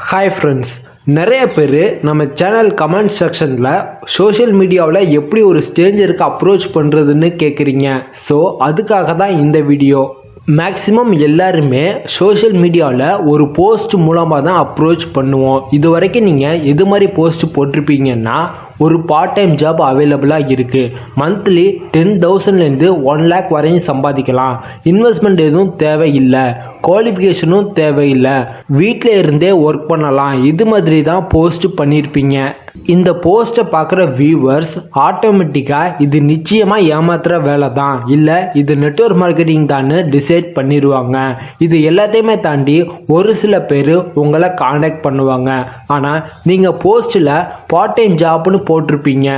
Hi friends, நிறைய பேர் நம்ம சேனல் கமெண்ட் செக்ஷனில் சோஷியல் மீடியாவில் எப்படி ஒரு ஸ்ட்ரேஞ்சருக்கு அப்ரோச் பண்ணுறதுன்னு கேட்குறீங்க. ஸோ அதுக்காக தான் இந்த வீடியோ. மேக்ஸிமம் எல்லாருமே சோஷியல் மீடியாவில் ஒரு போஸ்ட் மூலமாக தான் அப்ரோச் பண்ணுவோம். இது வரைக்கும் நீங்கள் எது மாதிரி போஸ்ட் போட்டிருப்பீங்கன்னா, ஒரு பார்ட் டைம் ஜாப் அவைலபிளாக இருக்குது, மந்த்லி 10,000லேருந்து 1 lakh வரையும் சம்பாதிக்கலாம், இன்வெஸ்ட்மெண்ட் எதுவும் தேவையில்லை, குவாலிஃபிகேஷனும் தேவையில்லை, வீட்டில் இருந்தே ஒர்க் பண்ணலாம், இது மாதிரி தான் போஸ்ட் பண்ணியிருப்பீங்க. இந்த போஸ்ட்டை பார்க்குற வியூவர்ஸ் ஆட்டோமேட்டிக்காக இது நிச்சயமாக ஏமாத்துகிற வேலை தான், இல்லை இது நெட்வொர்க் மார்க்கெட்டிங் தான் டிசைட் பண்ணிடுவாங்க. இது எல்லாத்தையுமே தாண்டி ஒரு சில பேர் உங்களை காண்டாக்ட் பண்ணுவாங்க. ஆனால் நீங்கள் போஸ்ட்டில் பார்ட் டைம் ஜாப்னு போட்டிருப்பீங்க.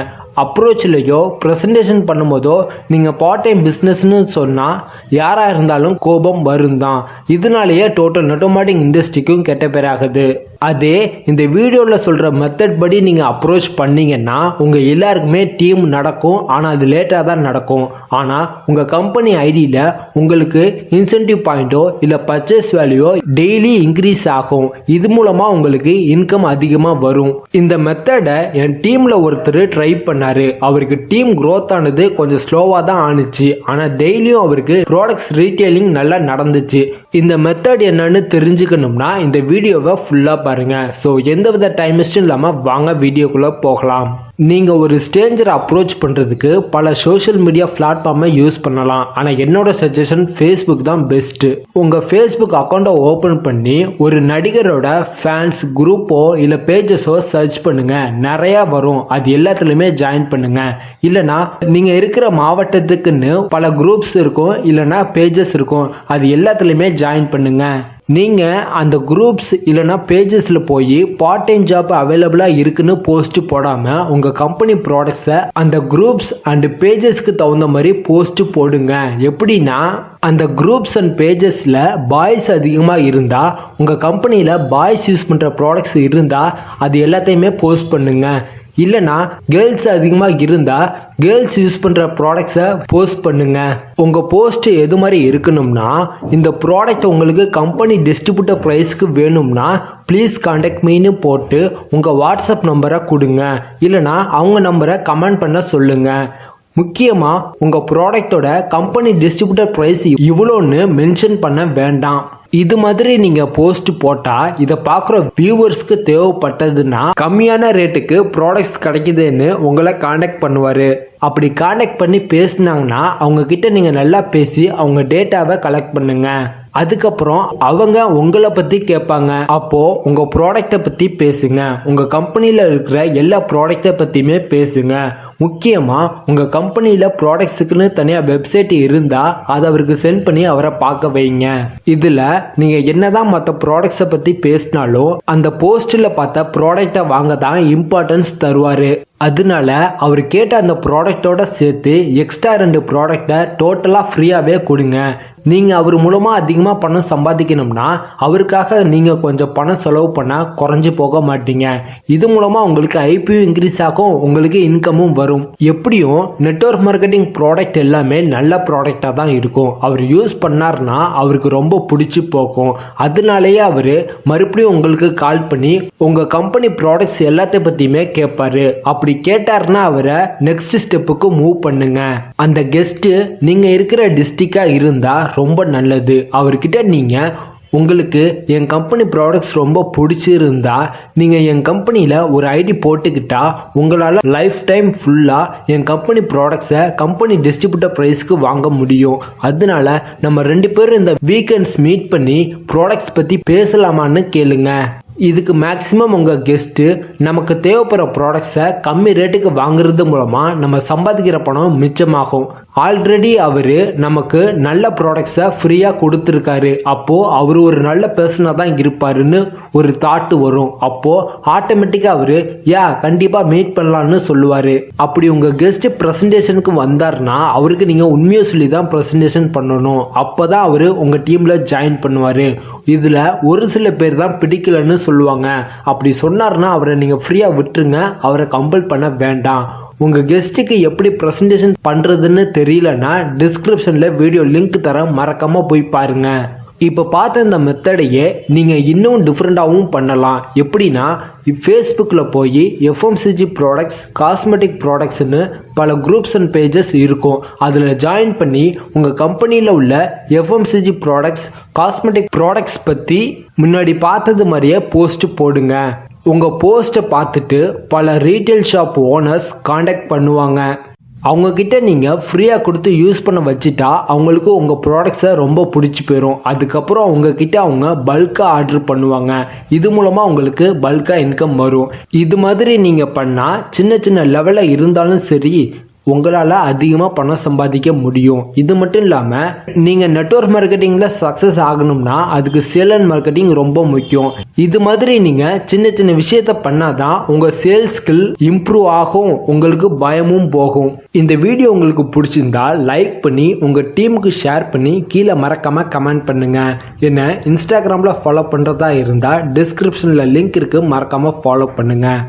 அப்ரோச்லேயோ ப்ரெசன்டேஷன் பண்ணும்போதோ நீங்கள் பார்ட் டைம் பிஸ்னஸ்ன்னு சொன்னால் யாராக இருந்தாலும் கோபம் வரும் தான். இதனாலேயே டோட்டல் நெட்வொர்க் மார்க்கெட்டிங் இண்டஸ்ட்ரிக்கும் கெட்ட பேராகுது. அதே இந்த வீடியோவில் சொல்கிற மெத்தட் படி நீங்கள் அப்ரோச் பண்ணிங்கன்னா உங்கள் எல்லாருக்குமே டீம் நடக்கும். ஆனால் அது லேட்டாக தான் நடக்கும். ஆனால் உங்கள் கம்பெனி ஐடியில் உங்களுக்கு இன்சென்டிவ் பாயிண்ட்டோ இல்லை பர்ச்சேஸ் வேல்யூவோ டெய்லி இன்க்ரீஸ் ஆகும். இது மூலமாக உங்களுக்கு இன்கம் அதிகமாக வரும். இந்த மெத்தடை என் டீமில் ஒருத்தர் ட்ரை பண்ணார். அவருக்கு டீம் க்ரோத் ஆனது கொஞ்சம் ஸ்லோவாக தான் ஆணுச்சு. ஆனால் டெய்லியும் அவருக்கு ப்ராடக்ட்ஸ் ரீட்டெயிலிங் நல்லா நடந்துச்சு. இந்த மெத்தட் என்னன்னு தெரிஞ்சுக்கணும்னா இந்த வீடியோவை ஃபுல்லாக பாருங்க. ஸோ எந்தவித டைம் வேஸ்டும் இல்லாமல் வாங்க வீடியோக்குள்ள போகலாம். நீங்க ஒரு ஸ்ட்ரேஞ்சரை அப்ரோச் பண்றதுக்கு பல சோஷியல் மீடியா பிளாட்ஃபார்மை யூஸ் பண்ணலாம். ஆனால் என்னோட சஜஷன் ஃபேஸ்புக் தான் பெஸ்ட். உங்க ஃபேஸ்புக் அக்கௌண்ட்டை ஓபன் பண்ணி ஒரு நடிகரோட ஃபேன்ஸ் குரூப்போ இல்லை பேஜஸோ சர்ச் பண்ணுங்க. நிறைய வரும். அது எல்லாத்துலயுமே ஜாயின் பண்ணுங்க. இல்லைனா நீங்க இருக்கிற மாவட்டத்துக்குன்னு பல குரூப்ஸ் இருக்கும், இல்லைனா பேஜஸ் இருக்கும். அது எல்லாத்துலயுமே ஜாயின் பண்ணுங்க. நீங்கள் அந்த குரூப்ஸ் இல்லைனா பேஜஸில் போய் பார்ட் டைம் ஜாப் அவைலபிளாக இருக்குன்னு போஸ்ட் போடாமல் உங்கள் கம்பெனி ப்ராடக்ட்ஸை அந்த குரூப்ஸ் அண்ட் பேஜஸ்க்கு தகுந்த மாதிரி போஸ்ட் போடுங்க. எப்படின்னா, அந்த குரூப்ஸ் அண்ட் பேஜஸில் பாய்ஸ் அதிகமாக இருந்தால், உங்கள் கம்பெனியில் பாய்ஸ் யூஸ் பண்ணுற ப்ராடக்ட்ஸ் இருந்தால் அது எல்லாத்தையுமே போஸ்ட் பண்ணுங்க. இல்லைனா கேர்ள்ஸ் அதிகமாக இருந்தால் கேர்ள்ஸ் யூஸ் பண்ணுற ப்ராடக்ட்ஸை போஸ்ட் பண்ணுங்க. உங்கள் போஸ்ட் எது மாதிரி இருக்கணும்னா, இந்த ப்ராடக்ட் உங்களுக்கு கம்பெனி டிஸ்ட்ரிபியூட்டர் ப்ரைஸ்க்கு வேணும்னா ப்ளீஸ் கான்டாக்ட் மீன்னு போட்டு உங்கள் வாட்ஸ்அப் நம்பரை கொடுங்க. இல்லைனா அவங்க நம்பரை கமெண்ட் பண்ண சொல்லுங்கள். முக்கியமாக உங்கள் ப்ராடக்டோட கம்பெனி டிஸ்ட்ரிபியூட்டர் ப்ரைஸ் இவ்வளோன்னு மென்ஷன் பண்ண வேண்டாம். இது மாதிரி நீங்கள் போஸ்ட் போட்டால் இதை பார்க்குற வியூவர்ஸ்க்கு தேவைப்பட்டதுன்னா கம்மியான ரேட்டுக்கு ப்ராடக்ட்ஸ் கிடைக்குதுன்னு உங்களை கான்டாக்ட் பண்ணுவார். அப்படி கான்டாக்ட் பண்ணி பேசினாங்கன்னா அவங்க கிட்ட நீங்கள் நல்லா பேசி அவங்க டேட்டாவை கலெக்ட் பண்ணுங்க. அதுக்கப்புறம் அவங்க உங்களை பற்றி கேட்பாங்க. அப்போ உங்கள் ப்ராடக்டை பற்றி பேசுங்க. உங்கள் கம்பெனியில் இருக்கிற எல்லா ப்ராடக்டை பற்றியுமே பேசுங்க. முக்கியமாக உங்கள் கம்பெனியில் ப்ராடக்ட்ஸுக்குன்னு தனியாக வெப்சைட் இருந்தால் அதை அவருக்கு சென்ட் பண்ணி அவரை பார்க்க வைங்க. இதில் நீங்கள் என்னதான் மற்ற ப்ராடக்ட்ஸை பற்றி பேசினாலும் அந்த போஸ்ட்டில் பார்த்த ப்ராடக்டை வாங்க தான் இம்பார்ட்டன்ஸ் தருவார். அதனால அவர் கேட்ட அந்த ப்ராடக்டோட சேர்த்து எக்ஸ்ட்ரா 2 ப்ராடக்டை டோட்டலாக ஃப்ரீயாகவே கொடுங்க. நீங்கள் அவர் மூலமாக அதிகமாக பணம் சம்பாதிக்கணும்னா அவருக்காக நீங்கள் கொஞ்சம் பணம் செலவு பண்ணால் குறைஞ்சி போக மாட்டீங்க. இது மூலமாக உங்களுக்கு ஐபியும் இன்க்ரீஸ் ஆகும், உங்களுக்கு இன்கமும் வரும். எப்படியும் நெட்வொர்க் மார்க்கெட்டிங் ப்ராடக்ட் எல்லாமே நல்ல ப்ராடக்டாக தான் இருக்கும். அவர் யூஸ் பண்ணார்னா அவருக்கு ரொம்ப பிடிச்சி போகும். அதனாலேயே அவர் மறுபடியும் உங்களுக்கு கால் பண்ணி உங்கள் கம்பெனி ப்ராடக்ட்ஸ் எல்லாத்தை பற்றியுமே கேட்பாரு. அப்படி கேட்டார்னா அவரை நெக்ஸ்ட் ஸ்டெப்புக்கு மூவ் பண்ணுங்க. அந்த கெஸ்ட் நீங்க இருக்கிற டிஸ்ட்ரிக்டா இருந்தா ரொம்ப நல்லது. அவர்கிட்ட நீங்க உங்களுக்கு என் கம்பெனி ப்ராடக்ட்ஸ் ரொம்ப பிடிச்சிருந்தா நீங்கள் என் கம்பெனியில் ஒரு ஐடி போட்டுக்கிட்டா உங்களால் லைஃப் டைம் ஃபுல்லாக என் கம்பெனி ப்ராடக்ட்ஸை கம்பெனி டிஸ்ட்ரிபியூட்டர் ப்ரைஸ்க்கு வாங்க முடியும். அதனால நம்ம 2 பேரும் இந்த வீக்கெண்ட்ஸ் மீட் பண்ணி ப்ராடக்ட்ஸ் பற்றி பேசலாமான்னு கேளுங்க. இதுக்கு மேக்ஸிமம் உங்கள் கெஸ்ட்டு நமக்கு தேவைப்படுற ப்ராடக்ட்ஸை கம்மி ரேட்டுக்கு வாங்குறது மூலமாக நம்ம சம்பாதிக்கிற பணம் மிச்சமாகும். ஆல்ரெடி அவர் நமக்கு நல்ல ப்ராடக்ட்ஸை ஃப்ரீயாக கொடுத்துருக்காரு. அப்போது அவர் ஒரு நல்ல பர்சனாக தான் இருப்பாருன்னு ஒரு தாட்டு வரும். அப்போது ஆட்டோமேட்டிக்காக அவர் கண்டிப்பாக மீட் பண்ணலான்னு சொல்லுவார். அப்படி உங்கள் கெஸ்ட்டு ப்ரெசன்டேஷனுக்கு வந்தார்னா அவருக்கு நீங்கள் உண்மையை சொல்லி தான் ப்ரெசன்டேஷன் பண்ணணும். அப்போ தான் அவர் உங்கள் டீமில் ஜாயின் பண்ணுவார். இதில் ஒரு சில பேர் தான் பிடிக்கலன்னு சொல்லுவாங்க. அப்படி சொன்னார்னா அவரை நீங்கள் ஃப்ரீயாக விட்டுருங்க. அவரை கம்பல் பண்ண வேண்டாம். உங்கள் கெஸ்ட்டுக்கு எப்படி ப்ரெசன்டேஷன் பண்ணுறதுன்னு தெரியலன்னா டிஸ்கிரிப்ஷனில் வீடியோ லிங்க் தரேன், மறக்காமல் போய் பாருங்கள். இப்போ பார்த்த இந்த மெத்தடையே நீங்கள் இன்னும் டிஃப்ரெண்ட்டாகவும் பண்ணலாம். எப்படின்னா ஃபேஸ்புக்கில் போய் எஃப்எம்சிஜி ப்ராடக்ட்ஸ், காஸ்மெட்டிக் ப்ராடக்ட்ஸ்னு பல குரூப்ஸ் அண்ட் பேஜஸ் இருக்கும். அதில் ஜாயின் பண்ணி உங்கள் கம்பெனியில் உள்ள எஃப்எம்சிஜி ப்ராடக்ட்ஸ், காஸ்மெட்டிக் ப்ராடக்ட்ஸ் பற்றி முன்னாடி பார்த்தது மாதிரியே போஸ்ட் போடுங்க. உங்கள் போஸ்ட்டை பார்த்துட்டு பல ரீட்டைல் ஷாப் ஓனர்ஸ் காண்டாக்ட் பண்ணுவாங்க. அவங்கக்கிட்ட நீங்கள் ஃப்ரீயாக கொடுத்து யூஸ் பண்ண வச்சுட்டா அவங்களுக்கு உங்கள் ப்ராடக்ட்ஸை ரொம்ப பிடிச்சி போயிடும். அதுக்கப்புறம் அவங்கக்கிட்ட அவங்க பல்காக ஆர்டர் பண்ணுவாங்க. இது மூலமாக உங்களுக்கு பல்காக இன்கம் வரும். இது மாதிரி நீங்கள் பண்ணால் சின்ன சின்ன லெவலில் இருந்தாலும் சரி உங்களால் அதிகமாக பணம் சம்பாதிக்க முடியும். இது மட்டும் இல்லாமல் நீங்கள் நெட்வொர்க் மார்க்கெட்டிங்கில் சக்ஸஸ் ஆகணும்னா அதுக்கு சேல் அண்ட் மார்க்கெட்டிங் ரொம்ப முக்கியம். இது மாதிரி நீங்கள் சின்ன சின்ன விஷயத்த பண்ணாதான் உங்கள் சேல்ஸ் ஸ்கில் இம்ப்ரூவ் ஆகும், உங்களுக்கு பயமும் போகும். இந்த வீடியோ உங்களுக்கு பிடிச்சிருந்தா லைக் பண்ணி உங்கள் டீமுக்கு ஷேர் பண்ணி கீழே மறக்காமல் கமெண்ட் பண்ணுங்கள். என்ன இன்ஸ்டாகிராமில் ஃபாலோ பண்ணுறதா இருந்தால் டிஸ்கிரிப்ஷனில் லிங்க் இருக்குது, மறக்காமல் ஃபாலோ பண்ணுங்கள்.